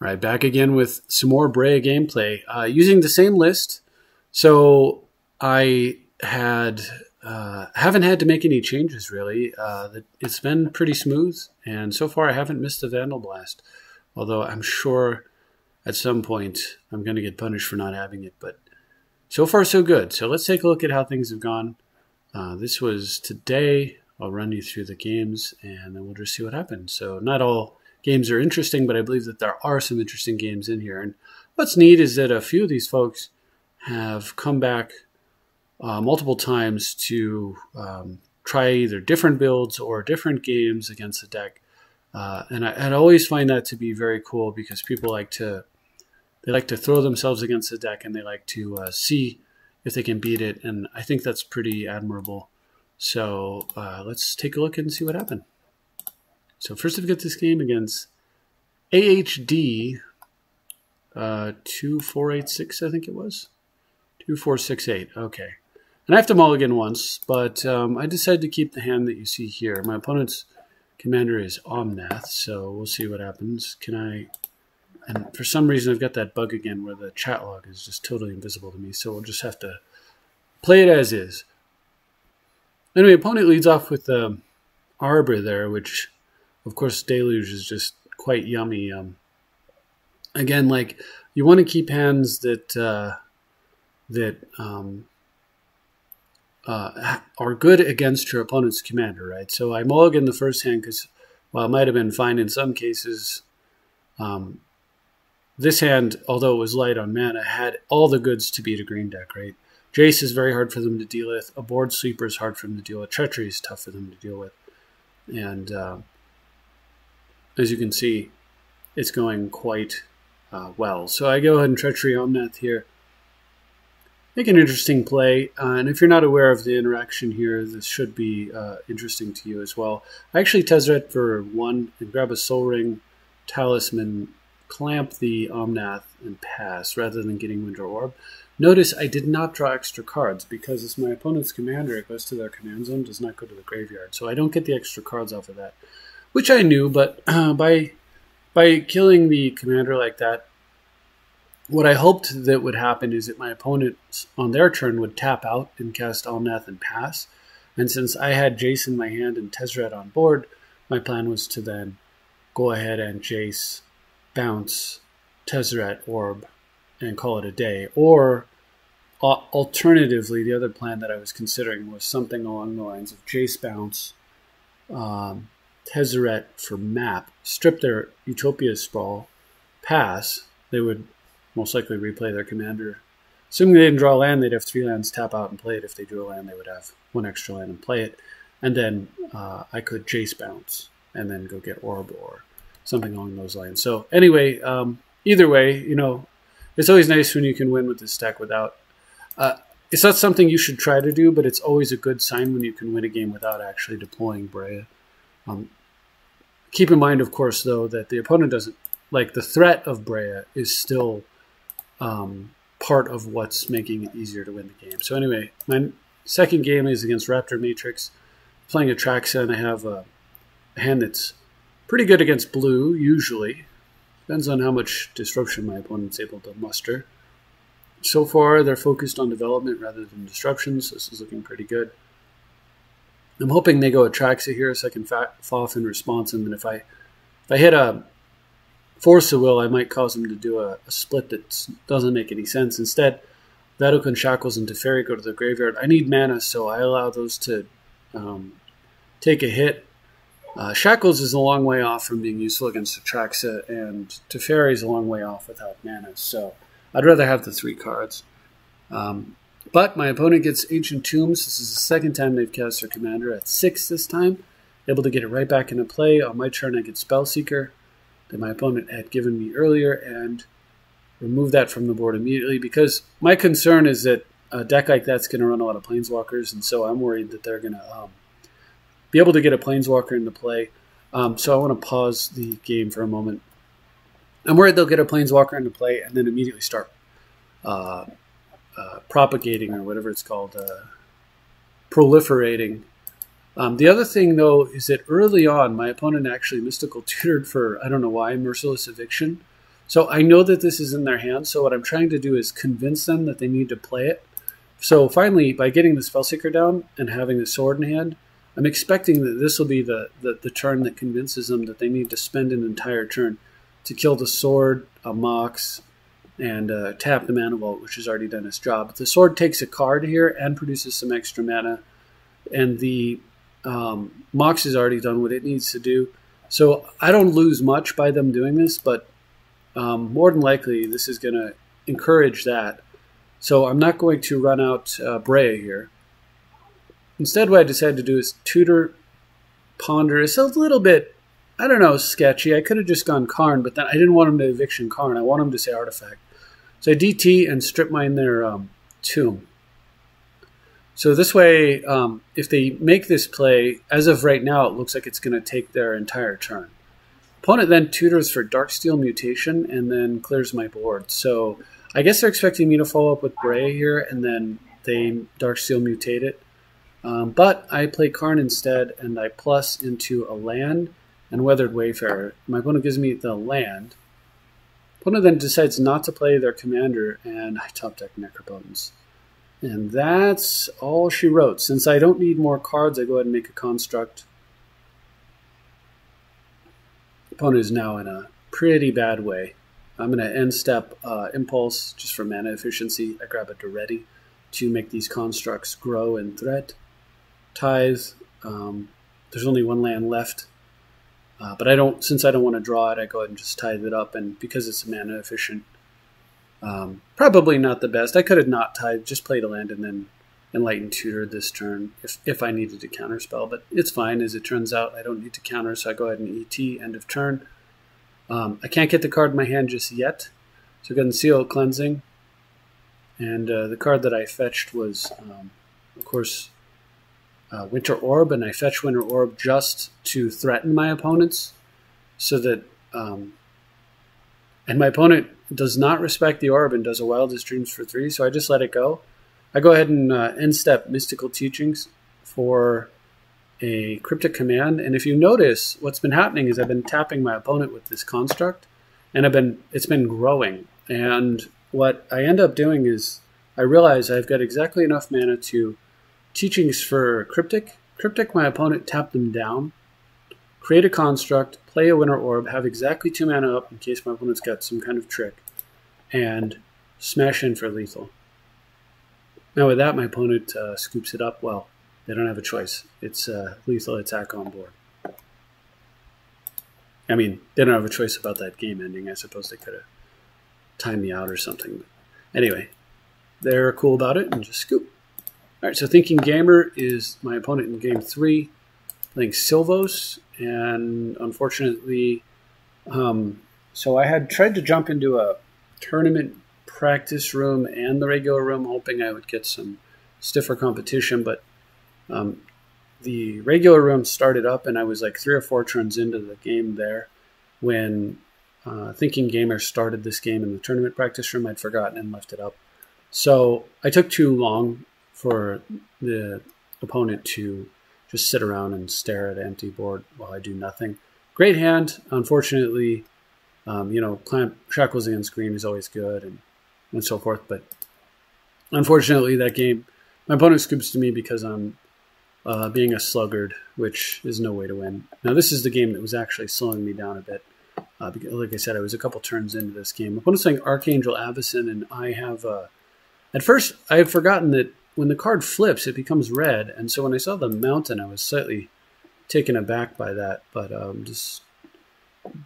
All right, back again with some more Breya gameplay using the same list. So I haven't had to make any changes really. It's been pretty smooth, and so far I haven't missed a Vandal Blast. Although I'm sure at some point I'm going to get punished for not having it, but so far so good. So let's take a look at how things have gone. This was today. I'll run you through the games, and then we'll just see what happens. So not all games are interesting, but I believe that there are some interesting games in here. And what's neat is that a few of these folks have come back multiple times to try either different builds or different games against the deck. And I'd always find that to be very cool because people like to throw themselves against the deck, and they like to see if they can beat it. And I think that's pretty admirable. So let's take a look and see what happened. So first we've got this game against AHD 2486, I think it was. 2468, okay. And I have to mulligan once, but I decided to keep the hand that you see here. My opponent's commander is Omnath, so we'll see what happens. And for some reason I've got that bug again where the chat log is just totally invisible to me, so we'll just have to play it as is. Anyway, opponent leads off with Arbor there, which of course Deluge is just quite yummy. Again, like, you want to keep hands that are good against your opponent's commander, right? So I mulligan the first hand because, while it might have been fine in some cases, this hand, although it was light on mana, had all the goods to beat a green deck, right? Jace is very hard for them to deal with. A board sweeper is hard for them to deal with. Treachery is tough for them to deal with. And as you can see, it's going quite well. So I go ahead and Treachery Omnath here. Make an interesting play. And if you're not aware of the interaction here, this should be interesting to you as well. I actually Tezzeret for 1 and grab a Soul Ring, Talisman, clamp the Omnath, and pass rather than getting Winter Orb. Notice I did not draw extra cards because it's my opponent's commander. It goes to their command zone, does not go to the graveyard. So I don't get the extra cards off of that, which I knew, but by killing the commander like that, what I hoped that would happen is that my opponents on their turn would tap out and cast Omnath and pass. And since I had Jace in my hand and Tezzeret on board, my plan was to then go ahead and Jace, bounce, Tezzeret, Orb, and call it a day. Or alternatively, the other plan that I was considering was something along the lines of Jace, bounce, Tezzeret for map, strip their Utopia Sprawl, pass. They would most likely replay their commander. Assuming they didn't draw a land, they'd have 3 lands, tap out and play it. If they drew a land, they would have 1 extra land and play it. And then I could Jace bounce and then go get Orb or something along those lines. So anyway, either way, you know, it's always nice when you can win with this deck without... it's not something you should try to do, but it's always a good sign when you can win a game without actually deploying Breya. Keep in mind, of course, though, that the opponent doesn't... Like, the threat of Breya is still part of what's making it easier to win the game. So anyway, my second game is against Raptor Matrix. Playing Atraxa, and I have a hand that's pretty good against blue, usually. Depends on how much disruption my opponent's able to muster. So far, they're focused on development rather than disruptions. This is looking pretty good. I'm hoping they go Atraxa here so I can fall off in response. And then if I hit a Force of Will, I might cause them to do a split that doesn't make any sense. Instead, Vedalken, Shackles, and Teferi go to the graveyard. I need mana, so I allow those to take a hit. Shackles is a long way off from being useful against Atraxa, and Teferi is a long way off without mana, so I'd rather have the 3 cards. But my opponent gets Ancient Tombs. This is the second time they've cast their commander at 6 this time. Able to get it right back into play. On my turn, I get Spellseeker that my opponent had given me earlier and remove that from the board immediately, because my concern is that a deck like that's going to run a lot of Planeswalkers, and so I'm worried that they're going to be able to get a Planeswalker into play. So I want to pause the game for a moment. I'm worried they'll get a Planeswalker into play and then immediately start propagating, or whatever it's called, proliferating. The other thing, though, is that early on, my opponent actually Mystical Tutored for, I don't know why, Merciless Eviction. So I know that this is in their hands, so what I'm trying to do is convince them that they need to play it. So finally, by getting the Spellseeker down and having the sword in hand, I'm expecting that this will be the turn that convinces them that they need to spend an entire turn to kill the sword, a Mox, and tap the Mana Vault, which has already done its job. The sword takes a card here and produces some extra mana, and the Mox has already done what it needs to do. So I don't lose much by them doing this, but more than likely this is going to encourage that. So I'm not going to run out Breya here. Instead, what I decided to do is tutor, ponder. It's a little bit, I don't know, sketchy. I could have just gone Karn, but then I didn't want him to eviction Karn. I want him to say Artifact. So I DT and strip mine their Tomb. So this way, if they make this play, as of right now, it looks like it's going to take their entire turn. Opponent then tutors for Darksteel Mutation and then clears my board. So I guess they're expecting me to follow up with Breya here, and then they Darksteel mutate it. But I play Karn instead, and I plus into a land and Weathered Wayfarer. My opponent gives me the land. Opponent then decides not to play their commander, and I top deck Necropotence. And that's all she wrote. Since I don't need more cards, I go ahead and make a construct. Opponent is now in a pretty bad way. I'm going to end step Impulse just for mana efficiency. I grab a Duretti to make these constructs grow in threat. Tithe. There's only one land left. But since I don't want to draw it, I go ahead and just tithe it up. And because it's mana efficient, probably not the best. I could have not tithe, just played a land and then Enlightened Tutor this turn if I needed to counterspell. But it's fine. As it turns out, I don't need to counter, so I go ahead and ET, end of turn. I can't get the card in my hand just yet, so I go ahead and Seal Cleansing. And the card that I fetched was, of course, Winter Orb, and I fetch Winter Orb just to threaten my opponents, so that, and my opponent does not respect the Orb and does a Wildest Dreams for 3, so I just let it go. I go ahead and end step Mystical Teachings for a Cryptic Command, and if you notice, what's been happening is I've been tapping my opponent with this construct, and it's been growing, and what I end up doing is I realize I've got exactly enough mana to Teachings for Cryptic. Cryptic, my opponent tap them down, create a construct, play a Winter Orb, have exactly 2 mana up in case my opponent's got some kind of trick, and smash in for lethal. Now with that, my opponent scoops it up. Well, they don't have a choice. It's lethal attack on board. I mean, they don't have a choice about that game ending. I suppose they could have timed me out or something. But anyway, they're cool about it and just scoop. All right, so Thinking Gamer is my opponent in game 3, playing Sylvos, and unfortunately, so I had tried to jump into a tournament practice room and the regular room, hoping I would get some stiffer competition, but the regular room started up, and I was like 3 or 4 turns into the game there when Thinking Gamer started this game in the tournament practice room. I'd forgotten and left it up. So I took too long for the opponent to just sit around and stare at an empty board while I do nothing. Great hand. Unfortunately, Clamp Shackles Against Screen is always good and so forth. But unfortunately, that game, my opponent scoops to me because I'm being a sluggard, which is no way to win. Now, this is the game that was actually slowing me down a bit. Because, like I said, I was a couple turns into this game. Opponent's playing Archangel Avacyn, and I have... at first, I had forgotten that when the card flips, it becomes red. And so when I saw the mountain, I was slightly taken aback by that. But just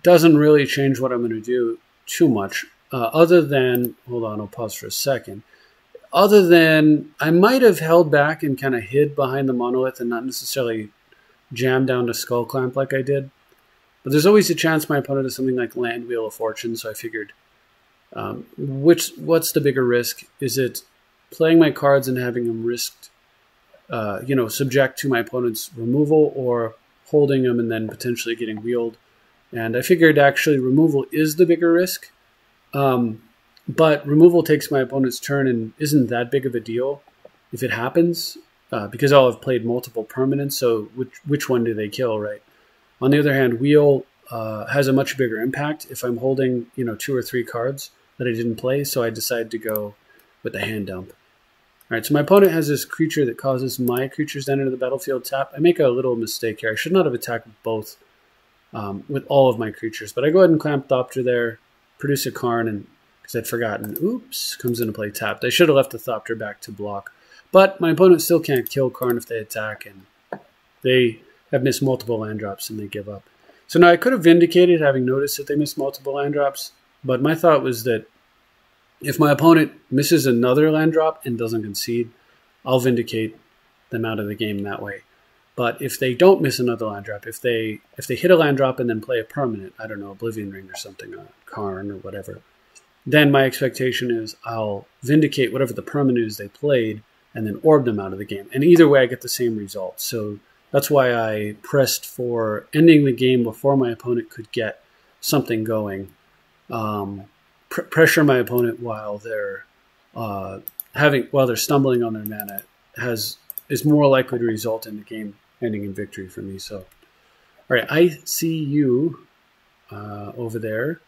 doesn't really change what I'm going to do too much. Other than... Hold on, I'll pause for a second. Other than I might have held back and kind of hid behind the monolith and not necessarily jammed down to Skull Clamp like I did. But there's always a chance my opponent does something like Land Wheel of Fortune, so I figured, what's the bigger risk? Is it playing my cards and having them risked, subject to my opponent's removal, or holding them and then potentially getting wheeled? And I figured actually removal is the bigger risk. But removal takes my opponent's turn and isn't that big of a deal if it happens, because I'll have played multiple permanents, so which one do they kill, right? On the other hand, wheel has a much bigger impact if I'm holding, 2 or 3 cards that I didn't play. So I decided to go with the hand dump. All right, so my opponent has this creature that causes my creatures to enter the battlefield tap. I make a little mistake here. I should not have attacked both with all of my creatures, but I go ahead and clamp Thopter there, produce a Karn, and because I'd forgotten, oops, comes into play tapped. I should have left the Thopter back to block. But my opponent still can't kill Karn if they attack, and they have missed multiple land drops and they give up. So now I could have vindicated having noticed that they missed multiple land drops, but my thought was that if my opponent misses another land drop and doesn't concede, I'll vindicate them out of the game that way. But if they don't miss another land drop, if they hit a land drop and then play a permanent, I don't know, Oblivion Ring or something, a Karn or whatever, then my expectation is I'll vindicate whatever the permanent is they played and then orb them out of the game. And either way, I get the same result. So that's why I pressed for ending the game before my opponent could get something going. Pressure my opponent while they're stumbling on their mana is more likely to result in the game ending in victory for me. So, all right, I see you over there.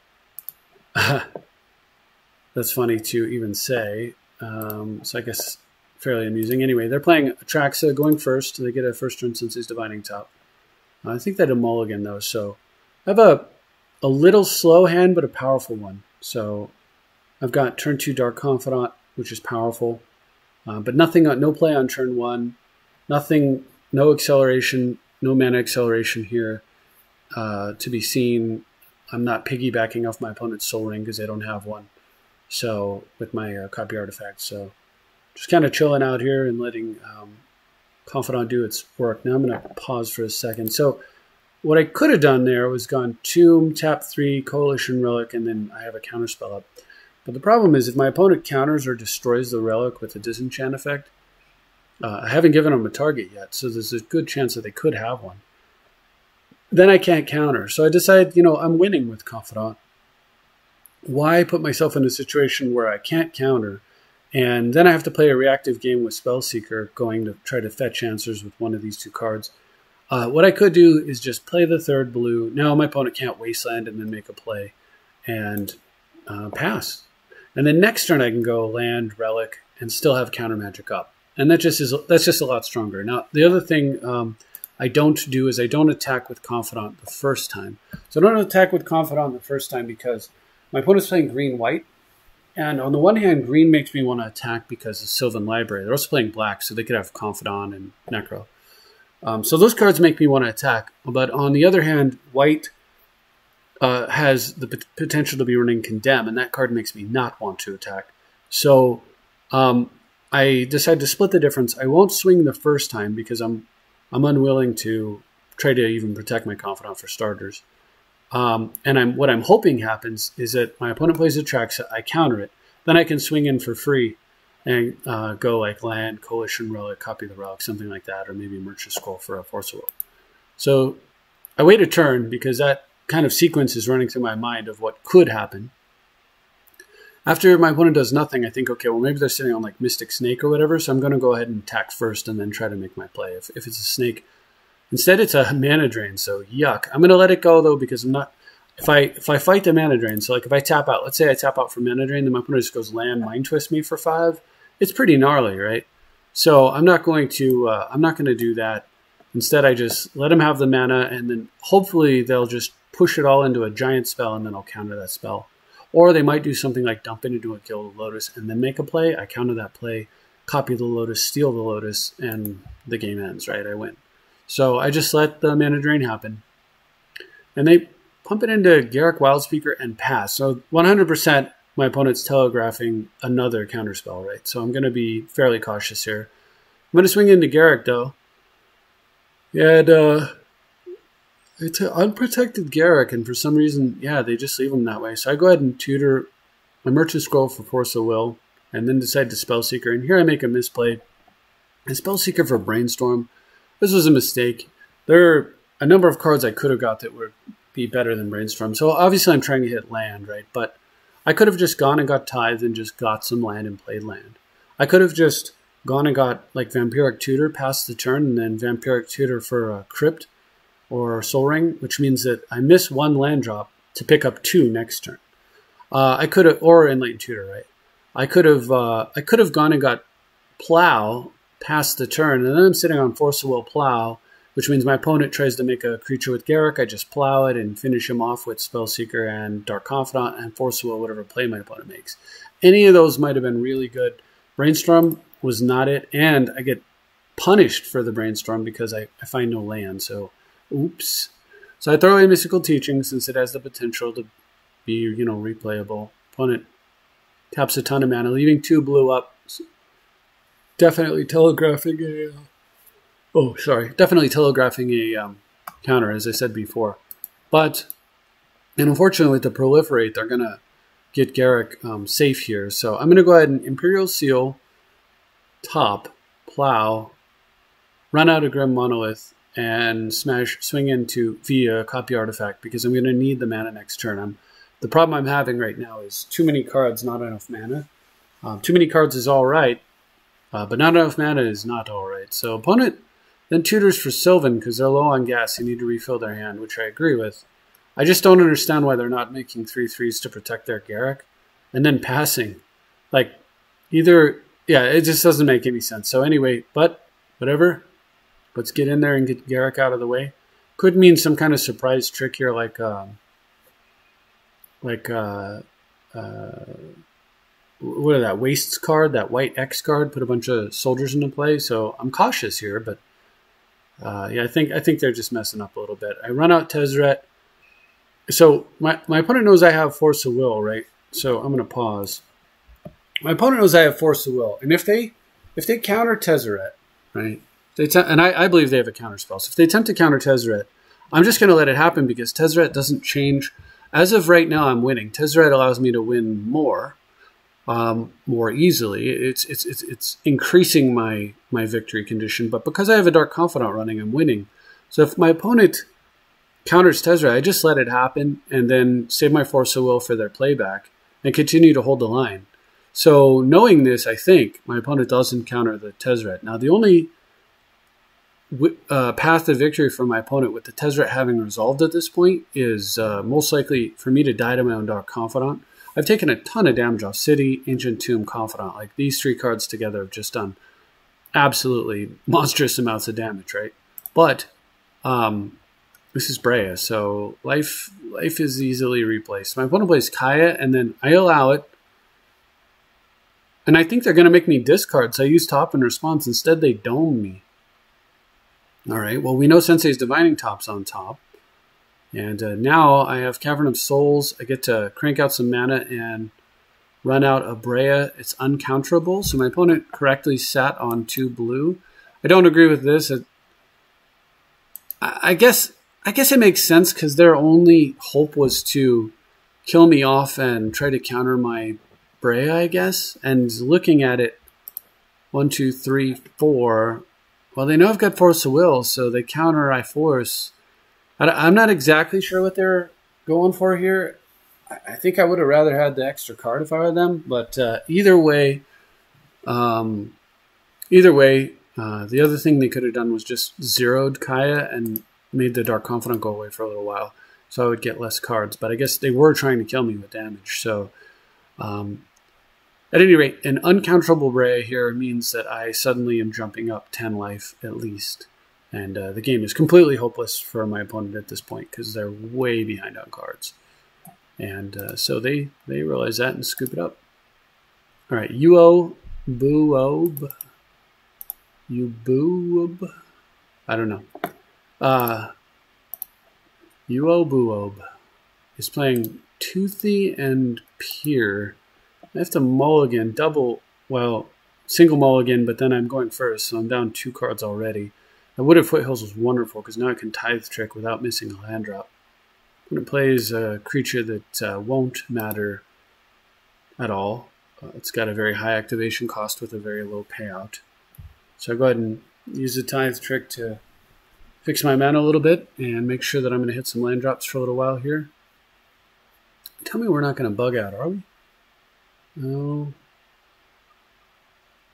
That's funny to even say. So I guess fairly amusing. Anyway, they're playing Atraxa going first. They get a first turn since he's Divining Top. I think they had a mulligan though, so I have a little slow hand, but a powerful one. So I've got turn 2 Dark Confidant, which is powerful, but no play on turn 1, no acceleration, no mana acceleration here to be seen. I'm not piggybacking off my opponent's Soul Ring because they don't have one. So with my copy artifact, so just kind of chilling out here and letting Confidant do its work. Now I'm going to pause for a second. So what I could have done there was gone Tomb, tap 3, Coalition Relic, and then I have a counterspell up. But the problem is if my opponent counters or destroys the relic with a disenchant effect, I haven't given them a target yet, so there's a good chance that they could have one. Then I can't counter. So I decide, I'm winning with Confidant. Why put myself in a situation where I can't counter, and then I have to play a reactive game with Spellseeker going to try to fetch answers with one of these 2 cards? What I could do is just play the 3rd blue. Now my opponent can't Wasteland and then make a play and pass. And then next turn I can go land, relic, and still have counter magic up. And that's just a lot stronger. Now the other thing I don't do is I don't attack with Confidant the first time. So I don't attack with Confidant the first time because my opponent's playing green-white. And on the one hand, green makes me want to attack because of Sylvan Library. They're also playing black, so they could have Confidant and Necro. So those cards make me want to attack. But on the other hand, white has the potential to be running Condemn, and that card makes me not want to attack. So I decide to split the difference. I won't swing the first time because I'm unwilling to try to even protect my Confidant for starters. And what I'm hoping happens is that my opponent plays Atraxa, I counter it, then I can swing in for free and go like land, Coalition Relic, copy the relic, something like that, or maybe Merchant Scroll for a Force of Will. So I wait a turn because that kind of sequence is running through my mind of what could happen. After my opponent does nothing, I think, okay, well, maybe they're sitting on like Mystic Snake or whatever, so I'm going to go ahead and attack first and then try to make my play. If it's a snake, instead it's a mana drain, so yuck. I'm going to let it go though because I'm not. If I fight the mana drain, so like if I tap out, let's say I tap out for mana drain, then my opponent just goes land, Mind Twist me for 5. It's pretty gnarly, right? So I'm not going to do that. Instead, I just let them have the mana, and then hopefully they'll just push it all into a giant spell, and then I'll counter that spell. Or they might do something like dump it into a Guild of Lotus and then make a play. I counter that play, copy the Lotus, steal the Lotus, and the game ends, right? I win. So I just let the mana drain happen. And they pump it into Garruk Wildspeaker and pass. So 100% my opponent's telegraphing another counterspell, right? So I'm going to be fairly cautious here. I'm going to swing into Garruk, though. And it's an unprotected Garruk, and for some reason, yeah, they just leave him that way. So I go ahead and tutor my Merchant Scroll for Force of Will, and then decide to Spellseeker. And here I make a misplay. A Spellseeker for Brainstorm. This was a mistake. There are a number of cards I could have got that would be better than Brainstorm. So obviously I'm trying to hit land, right? But I could have just gone and got Tithe and just got some land and played land. I could have just gone and got like Vampiric Tutor past the turn and then Vampiric Tutor for a Crypt or Soul Ring, which means that I miss one land drop to pick up 2 next turn. I could have, or Enlightened Tutor, right? I could have gone and got Plow past the turn, and then I'm sitting on Force of Will Plow, which means my opponent tries to make a creature with Garruk. I just plow it and finish him off with Spellseeker and Dark Confidant and Force of Will, whatever play my opponent makes. Any of those might have been really good. Brainstorm was not it, and I get punished for the Brainstorm because I find no land, so oops. So I throw away Mystical Teaching since it has the potential to be, replayable. Opponent taps a ton of mana, leaving 2 blue up. Definitely telegraphing a counter, as I said before. And unfortunately, with the Proliferate, they're going to get Garruk safe here. So I'm going to go ahead and Imperial Seal, top, plow, run out a Grim Monolith, and swing into via Copy Artifact, because I'm going to need the mana next turn. The problem I'm having right now is too many cards, not enough mana. Too many cards is all right, but not enough mana is not all right. So opponent then tutors for Sylvan because they're low on gas. They need to refill their hand, which I agree with. I just don't understand why they're not making 3/3s to protect their Garruk and then passing. It just doesn't make any sense. So anyway, but whatever. Let's get in there and get Garruk out of the way. Could mean some kind of surprise trick here, what is that, Wastes card, that white X card, put a bunch of soldiers into play. So I'm cautious here, but I think they're just messing up a little bit. I run out Tezzeret. So my opponent knows I have Force of Will, right? So I'm going to pause. My opponent knows I have Force of Will, and if they counter Tezzeret, right? And I believe they have a counter spell. So if they attempt to counter Tezzeret, I'm just going to let it happen because Tezzeret doesn't change. As of right now, I'm winning. Tezzeret allows me to win more easily. It's increasing my victory condition. But because I have a Dark Confidant running, I'm winning. So if my opponent counters Tezzeret, I just let it happen and then save my Force of Will for their playback and continue to hold the line. So knowing this, I think my opponent doesn't counter the Tezzeret. Now the only path to victory for my opponent with the Tezzeret having resolved at this point is most likely for me to die to my own Dark Confidant. I've taken a ton of damage off City, Ancient Tomb, Confidant. Like these 3 cards together have just done absolutely monstrous amounts of damage, right? But this is Breya, so life is easily replaced. My opponent plays Kaya, and then I allow it. And I think they're going to make me discard, so I use top in response. Instead, they dome me. All right, well, we know Sensei's Divining Top's on top. And now I have Cavern of Souls. I get to crank out some mana and run out a Breya. It's uncounterable, so my opponent correctly sat on 2 blue. I don't agree with this. I guess it makes sense because their only hope was to kill me off and try to counter my Breya, I guess. And looking at it, 1, 2, 3, 4... Well, they know I've got Force of Will, so they counter I Force. I'm not exactly sure what they're going for here. I think I would have rather had the extra card if I were them. But either way, the other thing they could have done was just zeroed Kaya and made the Dark Confidant go away for a little while, so I would get less cards. But I guess they were trying to kill me with damage. So at any rate, an uncounterable Breya here means that I suddenly am jumping up 10 life at least. And the game is completely hopeless for my opponent at this point because they're way behind on cards. And so they realize that and scoop it up. All right, Uo Boob. Uboob. I don't know. Uo Boob is playing Toothy and Pier. I have to mulligan, single mulligan, but then I'm going first, so I'm down 2 cards already. The Wooded Foothills was wonderful because now I can Tithe Trick without missing a land drop. When it plays a creature that won't matter at all, it's got a very high activation cost with a very low payout. So I go ahead and use the Tithe Trick to fix my mana a little bit and make sure that I'm going to hit some land drops for a little while here. Tell me we're not going to bug out, are we? No,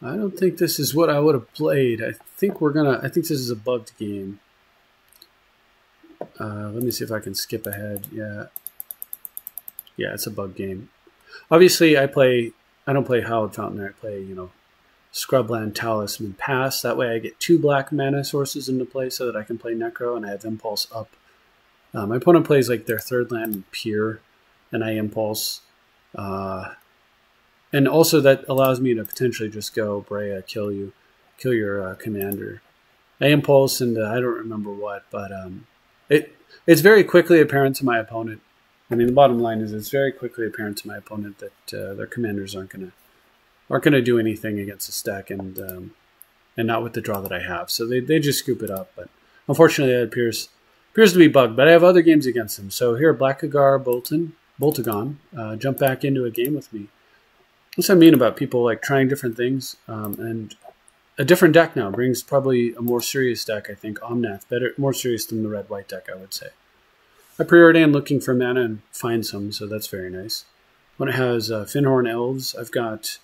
I don't think this is what I would have played. I think this is a bugged game. Let me see if I can skip ahead. Yeah, it's a bug game. Obviously, I don't play Hallowed Fountain. I play, Scrubland, Talisman, Pass. That way I get 2 black mana sources into play so that I can play Necro, and I have Impulse up. My opponent plays like their 3rd land in Pier, and I Impulse. And also that allows me to potentially just go Breya, kill your commander. I Impulse into I don't remember what, but it's very quickly apparent to my opponent. I mean, the bottom line is it's very quickly apparent to my opponent that their commanders aren't gonna do anything against the stack, and not with the draw that I have. So they just scoop it up. But unfortunately, it appears to be bugged. But I have other games against them. So here, Blackagar, Boltagon, jump back into a game with me. That's what I mean about people like trying different things, and a different deck now brings probably a more serious deck. I think Omnath more serious than the red-white deck, I would say. I preordain looking for mana and find some, so that's very nice. When it has Finhorn Elves, I've got,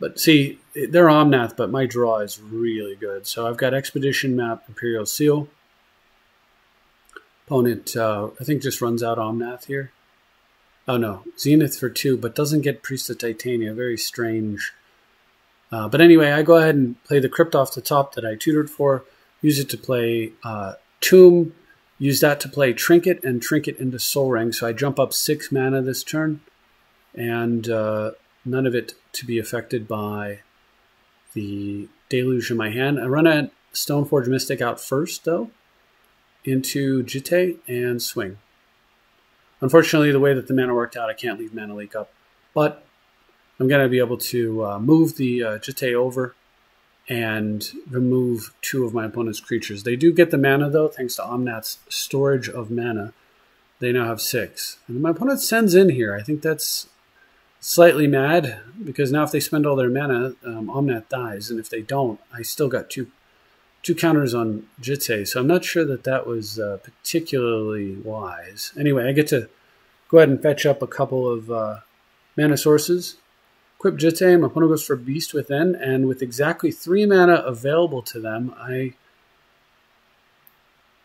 but see, they're Omnath, but my draw is really good. So I've got Expedition Map, Imperial Seal. Opponent, I think, just runs out Omnath here. Oh no, Zenith for 2, but doesn't get Priest of Titania. Very strange. But anyway, I go ahead and play the Crypt off the top that I tutored for. Use it to play Tomb. Use that to play Trinket and Trinket into Soul Ring. So I jump up 6 mana this turn. And none of it to be affected by the Deluge in my hand. I run a Stoneforge Mystic out first, though, into Jitte and swing. Unfortunately, the way that the mana worked out, I can't leave Mana Leak up. But I'm going to be able to move the Jitte over and remove 2 of my opponent's creatures. They do get the mana, though, thanks to Omnath's storage of mana. They now have 6. And my opponent sends in here. I think that's slightly mad, because now if they spend all their mana, Omnath dies. And if they don't, I still got two counters on Jitte. So I'm not sure that was particularly wise. Anyway, I get to go ahead and fetch up a couple of mana sources. Equip Jitte, my opponent goes for Beast Within, and with exactly 3 mana available to them,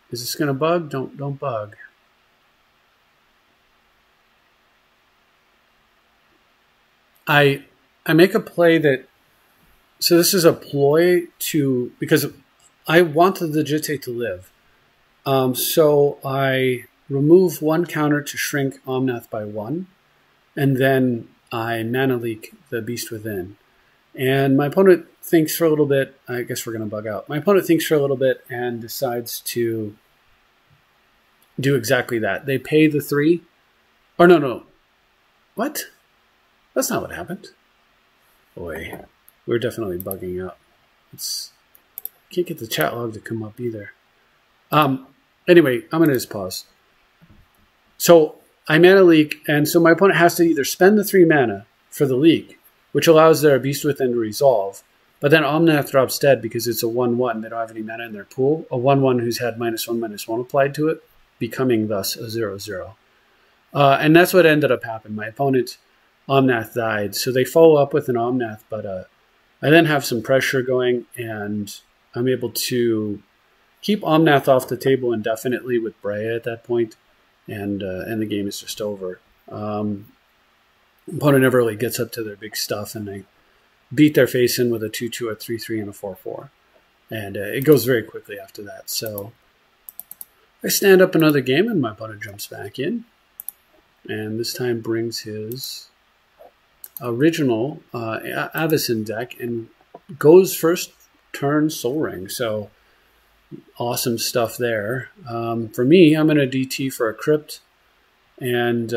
is this gonna bug? Don't bug. I make a play that, so this is a ploy because I wanted the Jitte to live. So I remove 1 counter to shrink Omnath by 1, and then I Mana Leak the Beast Within. And my opponent thinks for a little bit. I guess we're going to bug out. My opponent thinks for a little bit and decides to do exactly that. They pay the 3. Or no. What? That's not what happened. Boy, we're definitely bugging out. Can't get the chat log to come up either. Anyway, I'm going to just pause. So I Mana Leak, and so my opponent has to either spend the 3 mana for the leak, which allows their Beast Within to resolve, but then Omnath drops dead because it's a 1/1. They don't have any mana in their pool. A 1/1 who's had -1/-1 applied to it, becoming thus a 0/0. And that's what ended up happening. My opponent, Omnath, died. So they follow up with an Omnath, but I then have some pressure going, and I'm able to keep Omnath off the table indefinitely with Breya at that point, and the game is just over. Opponent never really gets up to their big stuff, and they beat their face in with a 2/2, a 3/3, and a 4/4. And it goes very quickly after that. So I stand up another game, and my opponent jumps back in, and this time brings his original Avacyn deck and goes first turn Soul Ring. So awesome stuff there. For me, I'm going to DT for a Crypt, and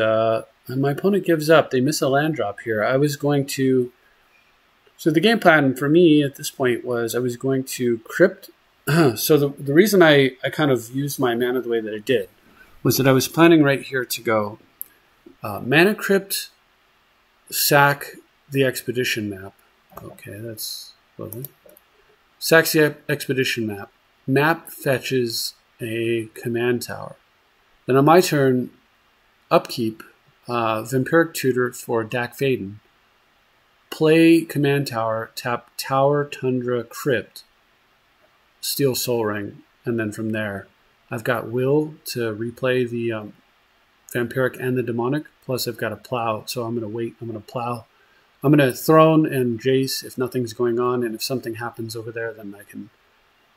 my opponent gives up. They miss a land drop here. I was going to... So the game plan for me at this point was I was going to Crypt. So the reason I kind of used my mana the way that I did was that I was planning right here to go Mana Crypt, sack the Expedition Map. Okay, that's lovely. Sacks the Expedition Map. Map fetches a command tower. Then on my turn, upkeep, Vampiric Tutor for Dak Faden. Play command tower, tap Tower, Tundra, Crypt, steal Soul Ring, and then from there I've got Will to replay the Vampiric and the Demonic, plus I've got a Plow, so I'm going to wait. I'm going to Plow. I'm going to Throne and Jace if nothing's going on, and if something happens over there, then I can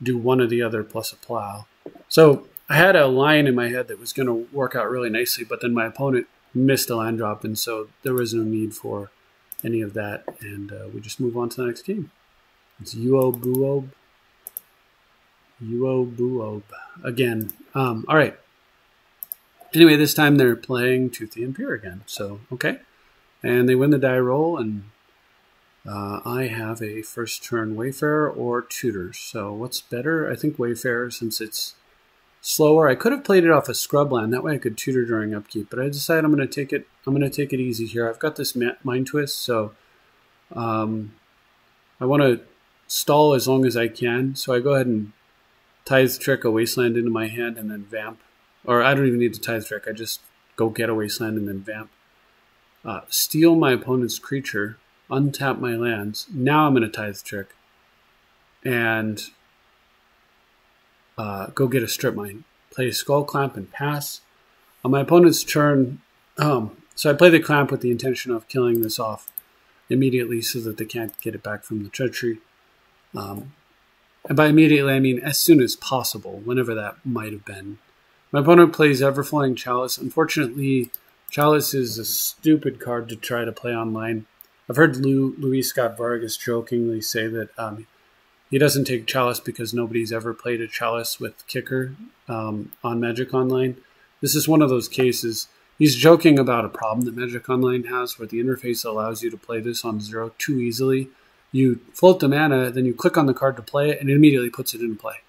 do one or the other plus a Plow. So I had a line in my head that was going to work out really nicely, but then my opponent missed a land drop, and so there was no need for any of that, and we just move on to the next game. It's Uob again. All right. Anyway, this time they're playing Toothy and Pure again. So, okay. And they win the die roll, and I have a first turn Wayfarer or Tutors. So what's better? I think Wayfarer, since it's slower. I could have played it off a Scrubland. That way I could tutor during upkeep. But I decided I'm going to take it. I'm going to take it easy here. I've got this Mind Twist, so I want to stall as long as I can. So I go ahead and Tithe Trick a Wasteland into my hand and then Vamp. Or I don't even need to Tithe Trick. I just go get a Wasteland and then Vamp. Steal my opponent's creature. Untap my lands. Now I'm going to Tithe Trick. And go get a Strip Mine. Play a Skull Clamp and pass. On my opponent's turn, so I play the Clamp with the intention of killing this off immediately so that they can't get it back from the treachery. And by immediately, I mean as soon as possible, whenever that might have been. My opponent plays Everflowing Chalice. Unfortunately, Chalice is a stupid card to try to play online. I've heard Luis Scott Vargas jokingly say that he doesn't take Chalice because nobody's ever played a Chalice with Kicker on Magic Online. This is one of those cases. He's joking about a problem that Magic Online has where the interface allows you to play this on 0 too easily. You float the mana, then you click on the card to play it, and it immediately puts it into play.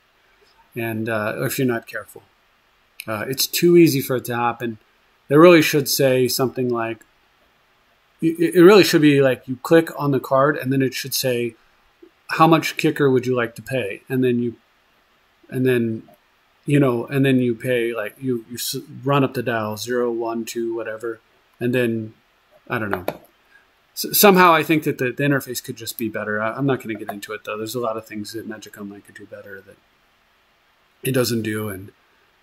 And if you're not careful. It's too easy for it to happen. They really should say something like, it really should be like you click on the card and then it should say, how much Kicker would you like to pay? And then you pay, like you run up the dial 0, 1, 2, whatever. And then, I don't know. Somehow I think that the interface could just be better. I'm not going to get into it though. There's a lot of things that Magic Online could do better that it doesn't do. And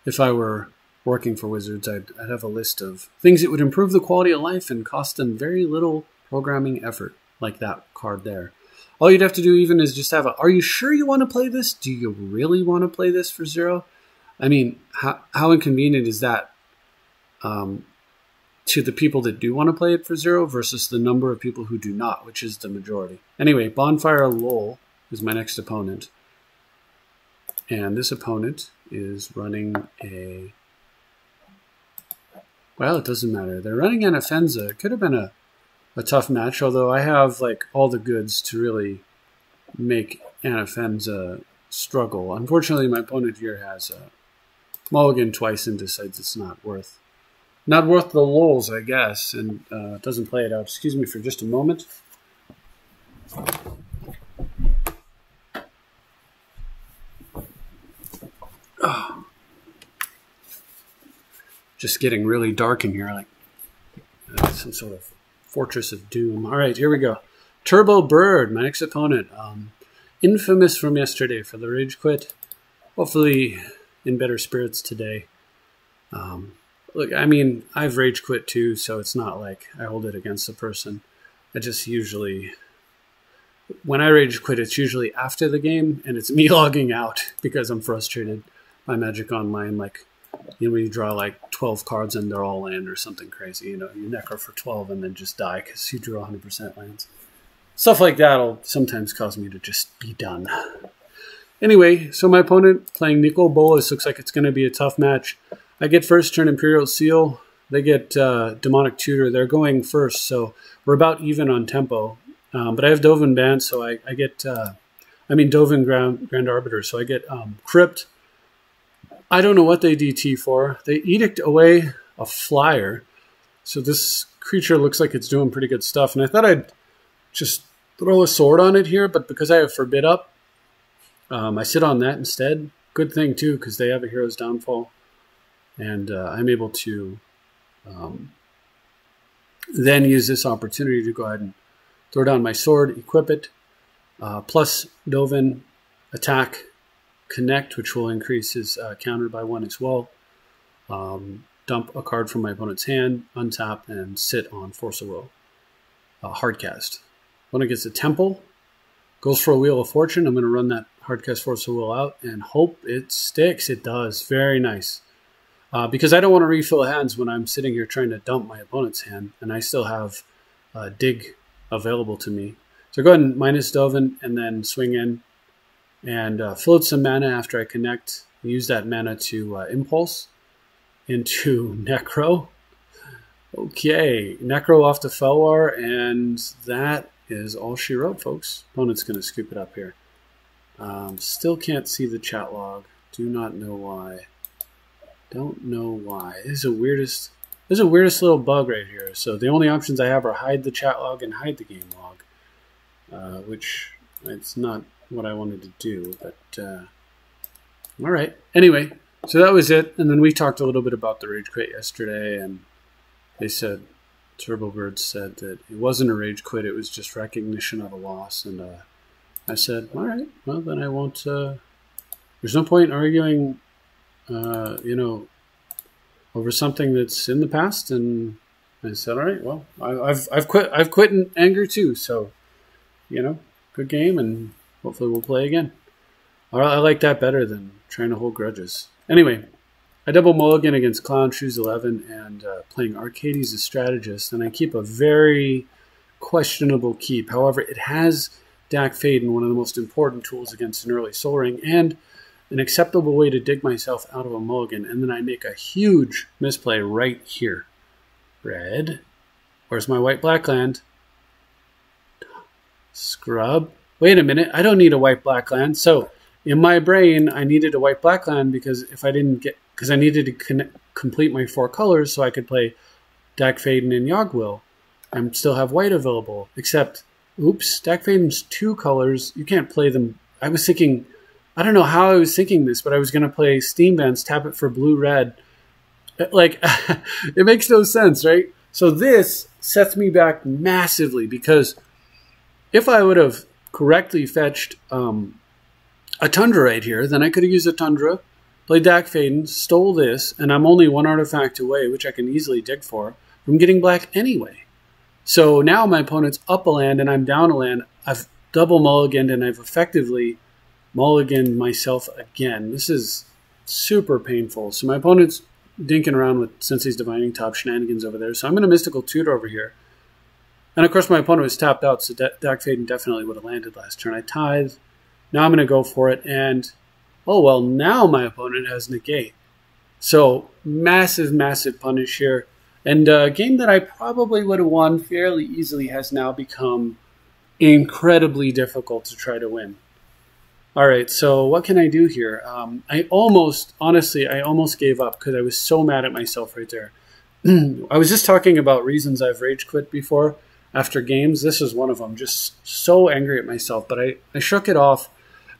if I were working for Wizards, I'd have a list of things that would improve the quality of life and cost them very little programming effort, like that card there. All you'd have to do even is just have are you sure you want to play this? Do you really want to play this for 0? I mean, how inconvenient is that to the people that do want to play it for 0 versus the number of people who do not, which is the majority. Anyway, Bonfire Lowell is my next opponent. And this opponent is running a... Well, it doesn't matter. They're running an Anafenza. It could have been a tough match, although I have like all the goods to really make Anafenza struggle. Unfortunately, my opponent here has a mulligan twice and decides it's not worth the lulls, I guess, and doesn't play it out. Excuse me for just a moment. Oh. Just getting really dark in here, like some sort of Fortress of Doom. All right, here we go. Turbo Bird, my next opponent. Infamous from yesterday for the Rage Quit. Hopefully in better spirits today. Look, I mean, I've Rage Quit too, so it's not like I hold it against the person. I just usually... When I Rage Quit, it's usually after the game, and it's me logging out because I'm frustrated by Magic Online. Like, you know, when you draw like 12 cards and they're all land or something crazy, you know, you necro for 12 and then just die because you drew 100% lands. Stuff like that will sometimes cause me to just be done. Anyway, so my opponent playing Nicol Bolas looks like it's going to be a tough match. I get first turn Imperial Seal. They get Demonic Tutor. They're going first, so we're about even on tempo. But I have Dovin Band, so I get, Dovin Grand Arbiter, so I get Crypt. I don't know what they DT for. They Edict away a flyer, so this creature looks like it's doing pretty good stuff. And I thought I'd just throw a sword on it here, but because I have Forbid up, I sit on that instead. Good thing, too, because they have a Hero's Downfall. And I'm able to then use this opportunity to go ahead and throw down my sword, equip it, plus Dovin, attack, connect, which will increase his counter by 1 as well. Dump a card from my opponent's hand, untap, and sit on Force of Will. Hardcast. Opponent gets a Temple, goes for a Wheel of Fortune. I'm going to run that Hardcast Force of Will out and hope it sticks. It does. Very nice. Because I don't want to refill hands when I'm sitting here trying to dump my opponent's hand, and I still have Dig available to me. So go ahead and minus Dovin and then swing in and float some mana after I connect. Use that mana to Impulse into Necro. Okay, Necro off to Felwar, and that is all she wrote, folks. Opponent's going to scoop it up here. Still can't see the chat log. Do not know why. Don't know why. This is the weirdest little bug right here. So the only options I have are hide the chat log and hide the game log, which it's not what I wanted to do. But all right. Anyway, so that was it. And then we talked a little bit about the Rage Quit yesterday, and they said, Turbobird said that it wasn't a Rage Quit, it was just recognition of a loss. And I said, all right, well, then I won't, there's no point arguing, over something that's in the past. And I said, all right, well, I've quit in anger too. So, good game, and hopefully we'll play again. I like that better than trying to hold grudges. Anyway, I double mulligan against Clown Shoes 11 and playing Arcades as strategist, and I keep a very questionable keep. However, it has Dak Faden, one of the most important tools against an early Soul Ring, and an acceptable way to dig myself out of a mulligan, and then I make a huge misplay right here. Red. Where's my white-black land? Scrub. Wait a minute, I don't need a white-black land. So in my brain, I needed a white-black land because I needed to complete my 4 colors so I could play Dak Faden and Yogg-Will and still have white available. Except, oops, Dak Faden's 2 colors. You can't play them. I was thinking, I don't know how I was thinking this, but I was going to play Steam Vents, tap it for blue-red. Like, it makes no sense, right? So this sets me back massively because if I would have correctly fetched a Tundra right here, then I could have used a Tundra, played Dak Faden, stole this, and I'm only 1 artifact away, which I can easily dig for, from getting black anyway. So now my opponent's up a land and I'm down a land. I've double mulliganed and I've effectively mulliganed myself again. This is super painful. So my opponent's dinking around with Sensei's Divining Top shenanigans over there. So I'm going to Mystical Tutor over here. And of course my opponent was tapped out, so Dak Faden definitely would have landed last turn. I tied. Now I'm going to go for it, and oh well, now my opponent has negate. So massive, massive punish here. And a game that I probably would have won fairly easily has now become incredibly difficult to try to win. All right, so what can I do here? Honestly, I almost gave up because I was so mad at myself right there. I was just talking about reasons I've rage quit before after games. This is one of them. Just so angry at myself, but I shook it off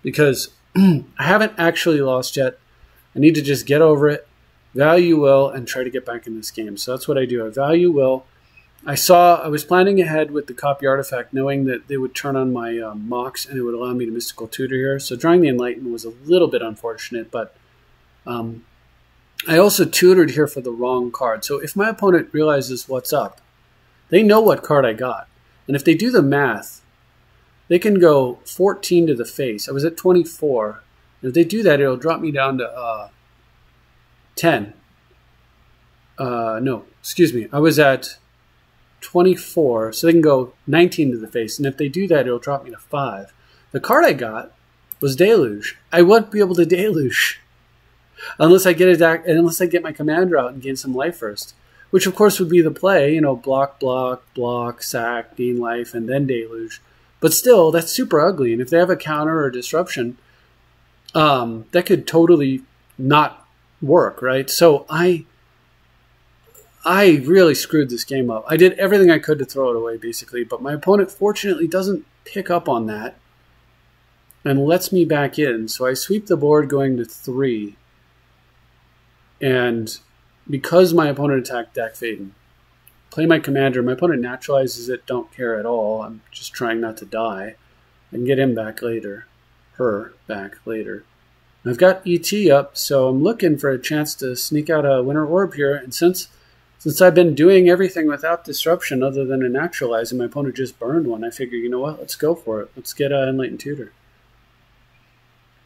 because I haven't actually lost yet. I need to just get over it, value will, and try to get back in this game. So that's what I do. I value will. I was planning ahead with the copy artifact, knowing that they would turn on my Mox and it would allow me to Mystical Tutor here. So drawing the Enlighten was a little bit unfortunate, but I also tutored here for the wrong card. So if my opponent realizes what's up, they know what card I got. And if they do the math, they can go 14 to the face. I was at 24. And if they do that, it'll drop me down to 10. No, excuse me. I was at 24, so they can go 19 to the face. And if they do that, it'll drop me to 5. The card I got was Deluge. I won't be able to Deluge unless I get my commander out and gain some life first, which of course would be the play. Block, block, block, sack, gain life, and then Deluge. But still, that's super ugly. And if they have a counter or disruption, that could totally not work, right? So I really screwed this game up. I did everything I could to throw it away, basically, but my opponent fortunately doesn't pick up on that and lets me back in. So I sweep the board going to 3. And because my opponent attacked Dak Faden, play my commander. My opponent naturalizes it, don't care at all. I'm just trying not to die. I can get him back later. Her back later. I've got ET up, so I'm looking for a chance to sneak out a Winter Orb here. And since I've been doing everything without disruption other than a Naturalize, and my opponent just burned one, I figure, you know what, let's go for it. Let's get an Enlightened Tutor.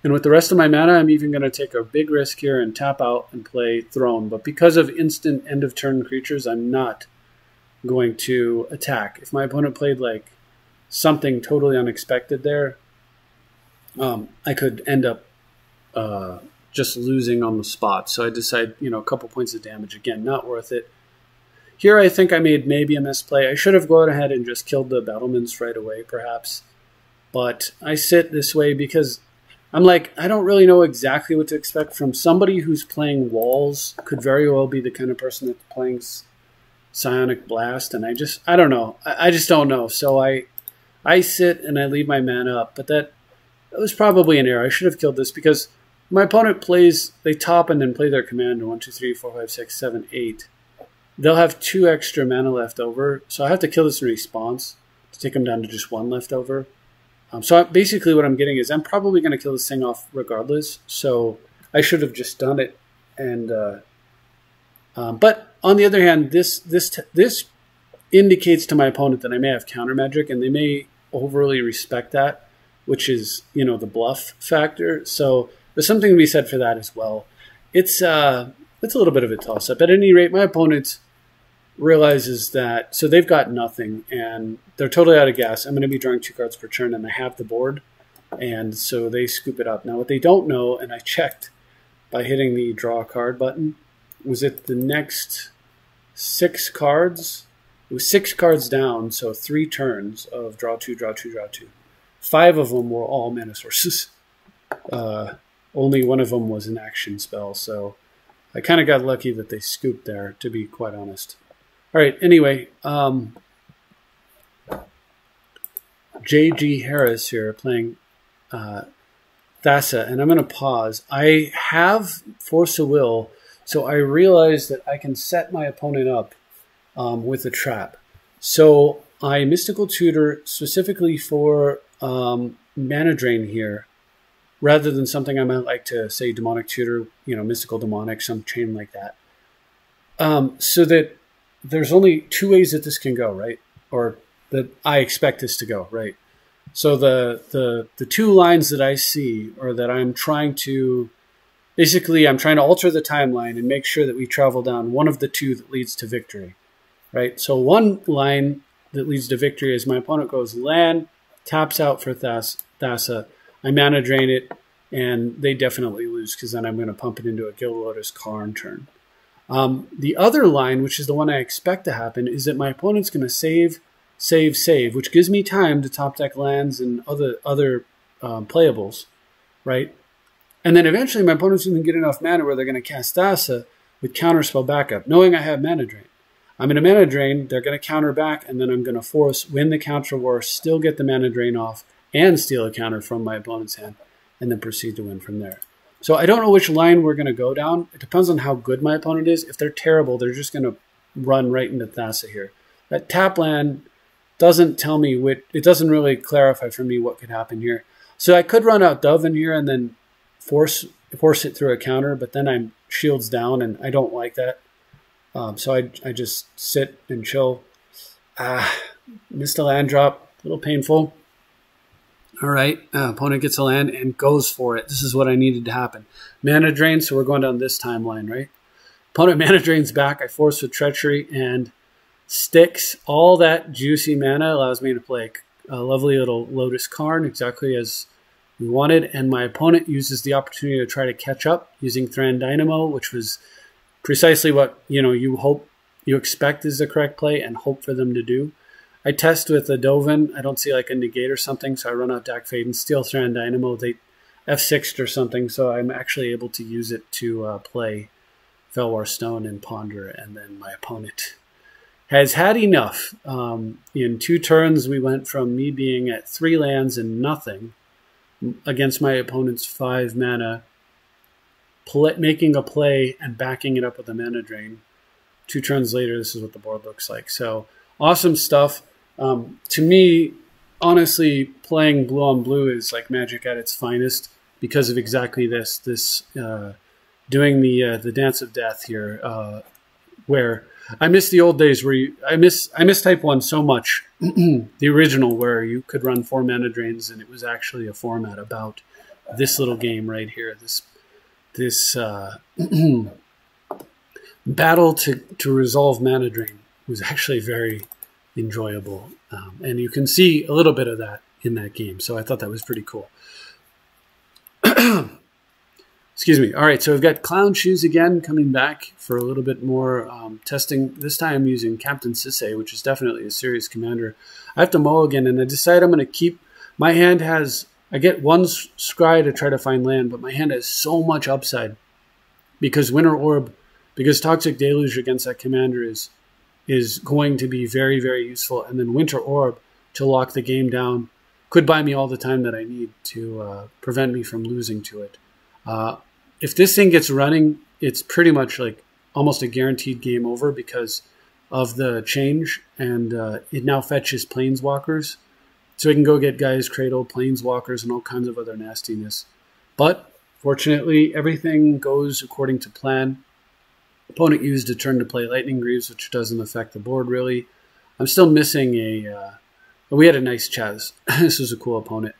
And with the rest of my mana, I'm even going to take a big risk here and tap out and play Throne. But because of instant end-of-turn creatures, I'm not going to attack. If my opponent played like something totally unexpected there, I could end up just losing on the spot. So I decide, a couple points of damage. Again, not worth it. Here I think I made maybe a misplay. I should have gone ahead and just killed the Battlements right away, perhaps. But I sit this way because I'm like, I don't really know exactly what to expect from somebody who's playing Walls. Could very well be the kind of person that's playing Psionic Blast. And I don't know. I just don't know. So I sit and I leave my mana up. But that was probably an error. I should have killed this because my opponent plays, they top and then play their commander. 1, 2, 3, 4, 5, 6, 7, 8. They'll have 2 extra mana left over. So I have to kill this in response to take them down to just 1 left over. So basically what I'm getting is I'm probably going to kill this thing off regardless. So I should have just done it. And but on the other hand, this indicates to my opponent that I may have counter magic, and they may overly respect that, which is, the bluff factor. So there's something to be said for that as well. It's a little bit of a toss-up. At any rate, my opponent realizes that, so they've got nothing, and they're totally out of gas. I'm going to be drawing 2 cards per turn, and I have the board, and so they scoop it up. Now, what they don't know, and I checked by hitting the draw a card button, was it the next 6 cards? It was 6 cards down, so 3 turns of draw 2, draw 2, draw 2. 5 of them were all mana sources. Only one of them was an action spell, so I kind of got lucky that they scooped there, to be quite honest. All right, anyway, J.G. Harris here playing Thassa, and I'm going to pause. I have Force of Will, so I realize that I can set my opponent up with a trap. So I Mystical Tutor specifically for mana drain here, rather than something I might like to say Demonic Tutor, Mystical Demonic, some chain like that. So that there's only 2 ways that this can go, right? Or that I expect this to go, right? So the 2 lines that I see, or that I'm trying to, basically I'm trying to alter the timeline and make sure that we travel down one of the 2 that leads to victory, right? So one line that leads to victory is my opponent goes land, taps out for Thassa, I mana drain it, and they definitely lose because then I'm going to pump it into a Gilded Lotus Karn turn. The other line, which is the one I expect to happen, is that my opponent's going to save, which gives me time to top deck lands and other playables, right? And then eventually my opponent's going to get enough mana where they're going to cast Thassa with counterspell backup, knowing I have mana drain. I'm going to mana drain, they're going to counter back, and then I'm going to win the counter war, still get the mana drain off, and steal a counter from my opponent's hand, and then proceed to win from there. So I don't know which line we're going to go down. It depends on how good my opponent is. If they're terrible, they're just going to run right into Thassa here. That tap land doesn't tell me it doesn't really clarify for me what could happen here. So I could run out Dove in here and then force it through a counter, but then I'm shields down, and I don't like that. So I just sit and chill. Missed a land drop, a little painful. All right, opponent gets a land and goes for it. This is what I needed to happen. Mana drain, so we're going down this timeline, right? Opponent mana drains back. I force with Treachery and sticks. All that juicy mana allows me to play a lovely little Lotus Karn, exactly as we wanted. And my opponent uses the opportunity to try to catch up using Thran Dynamo, which was precisely what you expect is the correct play and hope for them to do. I test with a Dovin. I don't see like a negate or something, so I run out Dak Fade and steal Thran Dynamo. They F6'd or something, so I'm actually able to use it to play Felwar Stone and Ponder, and then my opponent has had enough. In 2 turns, we went from me being at 3 lands and nothing against my opponent's 5 mana, making a play and backing it up with a mana drain. 2 turns later, this is what the board looks like. So awesome stuff. To me, honestly, playing blue on blue is like Magic at its finest. because of exactly this doing the dance of death here, where I miss the old days where I miss Type 1 so much. The original, where you could run 4 mana drains and it was actually a format about this little game right here. This battle to resolve mana drain was actually very enjoyable, and you can see a little bit of that in that game. So I thought that was pretty cool. Excuse me. All right, so we've got Clown Shoes again coming back for a little bit more testing. This time using Captain Sisay, which is definitely a serious commander. I have to mulligan, and I decide I'm going to keep... My hand has... I get 1 scry to try to find land, but my hand has so much upside because Winter Orb, because Toxic Deluge against that commander is going to be very, very useful. And then Winter Orb to lock the game down could buy me all the time that I need to prevent me from losing to it. If this thing gets running, it's pretty much like almost a guaranteed game over because of the change, and it now fetches Planeswalkers. So I can go get Gaia's Cradle, Planeswalkers, and all kinds of other nastiness. But fortunately, everything goes according to plan. Opponent used a turn to play Lightning Greaves, which doesn't affect the board really. I'm still missing we had a nice chat. This was a cool opponent.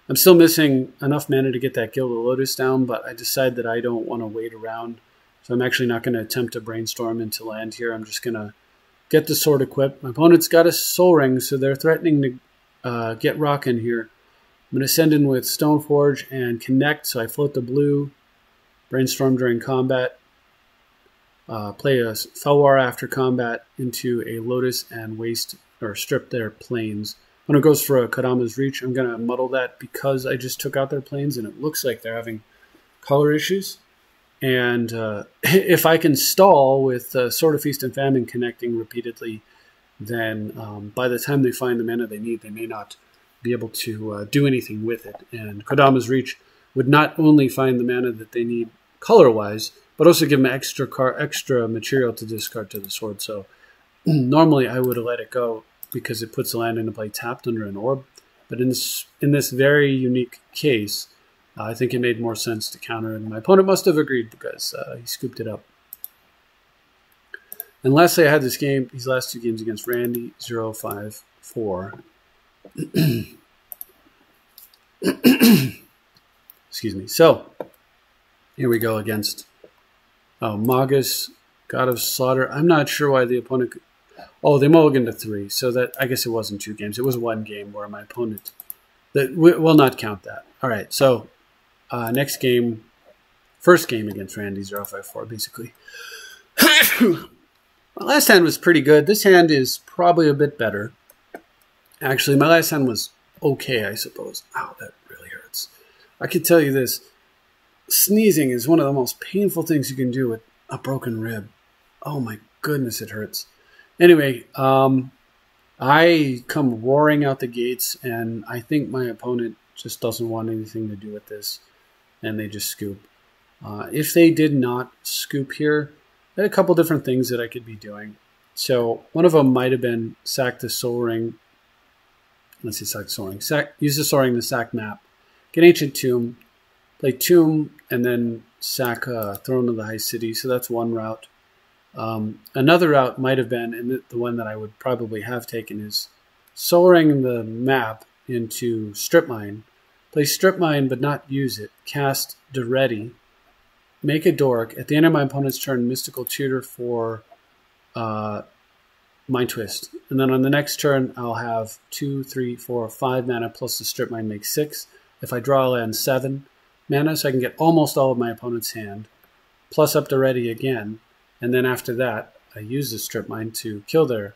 I'm still missing enough mana to get that Guild of Lotus down, but I decide that I don't want to wait around. So I'm actually not going to attempt to brainstorm into land here. I'm just going to get the sword equipped. My opponent's got a Soul Ring, so they're threatening to get rockin' here. I'm going to send in with Stoneforge and connect, so I float the blue, brainstorm during combat, play a Felwar after combat into a Lotus and waste or strip their planes. When it goes for a Kodama's Reach, I'm going to muddle that because I just took out their planes and it looks like they're having color issues. And if I can stall with Sword of Feast and Famine connecting repeatedly, then by the time they find the mana they need, they may not be able to do anything with it. And Kodama's Reach would not only find the mana that they need color-wise, but also give them extra material to discard to the sword. So normally I would have let it go because it puts the land into play tapped under an orb. But in this very unique case, I think it made more sense to counter. And my opponent must have agreed because he scooped it up. And lastly, I had this game, these last 2 games against Randy 054. Excuse me. So here we go against Magus, God of Slaughter. I'm not sure why the opponent could... Oh, they mulliganed to 3, so that I guess it wasn't 2 games. It was 1 game where my opponent... We'll not count that. All right, so next game, first game against Randy 054, basically. My last hand was pretty good. This hand is probably a bit better. Actually, my last hand was okay, I suppose. Ow, that really hurts. I can tell you this. Sneezing is one of the most painful things you can do with a broken rib. Oh my goodness, it hurts. Anyway, I come roaring out the gates, and I think my opponent just doesn't want anything to do with this, and they just scoop. If they did not scoop here, I had a couple different things that I could be doing. So one of them might have been sack the Soul Ring. Let's see, sack the Soul Ring. Use the Soul Ring to sack map. Get Ancient Tomb. Play Tomb, and then sack Throne of the High City. So that's one route. Another route might have been, and the one that I would probably have taken, is Soul Ring the map into Strip Mine. Play Strip Mine, but not use it. Cast Duretti. Make a Dork. At the end of my opponent's turn, Mystical Tutor for Mind Twist. And then on the next turn, I'll have 2, 3, 4, 5 mana, plus the Strip Mine makes 6. If I draw a land, 7 mana, so I can get almost all of my opponent's hand. Plus up Duretti again. And then after that, I use the Strip Mine to kill their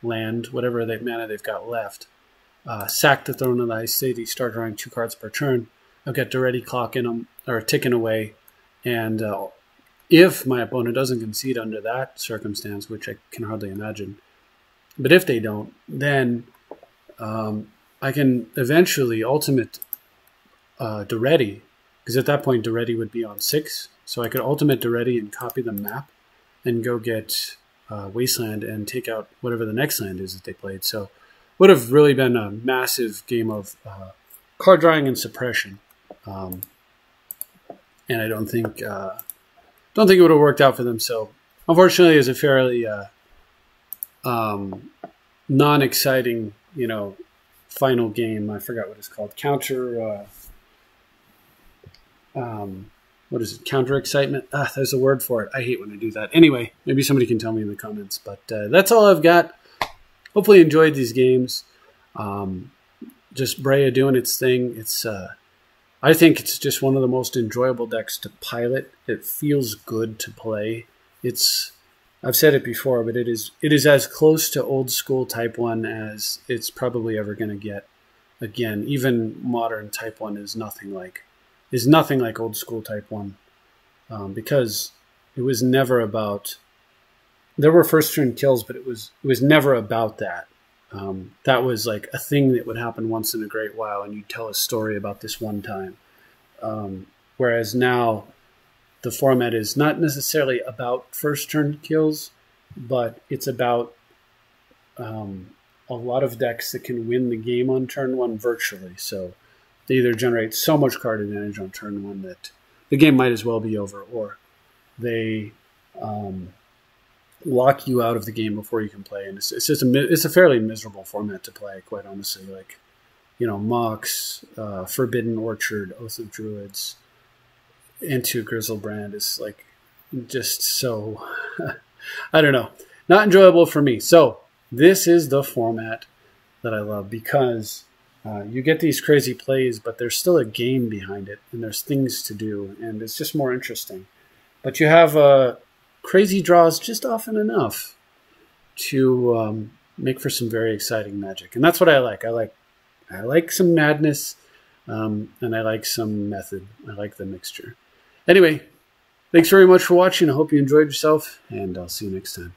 land, whatever mana they've got left. Sack the Throne of the High City, start drawing 2 cards per turn. I've got Duretti clocking them, or ticking away. And if my opponent doesn't concede under that circumstance, which I can hardly imagine, but if they don't, then I can eventually ultimate Duretti, because at that point Duretti would be on 6. So I could ultimate Duretti and copy the map and go get Wasteland and take out whatever the next land is that they played. So would have really been a massive game of card drawing and suppression. and I don't think it would have worked out for them. So unfortunately, it's a fairly non-exciting, final game. I forgot what it's called. What is it? Counter excitement. There's a word for it. I hate when I do that. Anyway, maybe somebody can tell me in the comments. But that's all I've got. Hopefully you enjoyed these games. Just Breya doing its thing. I think it's just one of the most enjoyable decks to pilot. It feels good to play. I've said it before, but it is as close to old school Type 1 as it's probably ever going to get. Again, even modern Type 1 is nothing like old school Type 1, because it was never about. There were first turn kills, but it was never about that. That was like a thing that would happen once in a great while, and you'd tell a story about this one time. Whereas now, the format is not necessarily about first turn kills, but it's about a lot of decks that can win the game on turn one virtually. So they either generate so much card advantage on turn one that the game might as well be over, or they lock you out of the game before you can play. And it's a fairly miserable format to play, quite honestly. Like, Mox, Forbidden Orchard, Oath of Druids, into Grizzlebrand is like just so I don't know, not enjoyable for me. So this is the format that I love, because you get these crazy plays, but there's still a game behind it, and there's things to do, and it's just more interesting. But you have crazy draws just often enough to make for some very exciting Magic, and that's what I like. I like some madness, and I like some method. I like the mixture. Anyway, thanks very much for watching. I hope you enjoyed yourself, and I'll see you next time.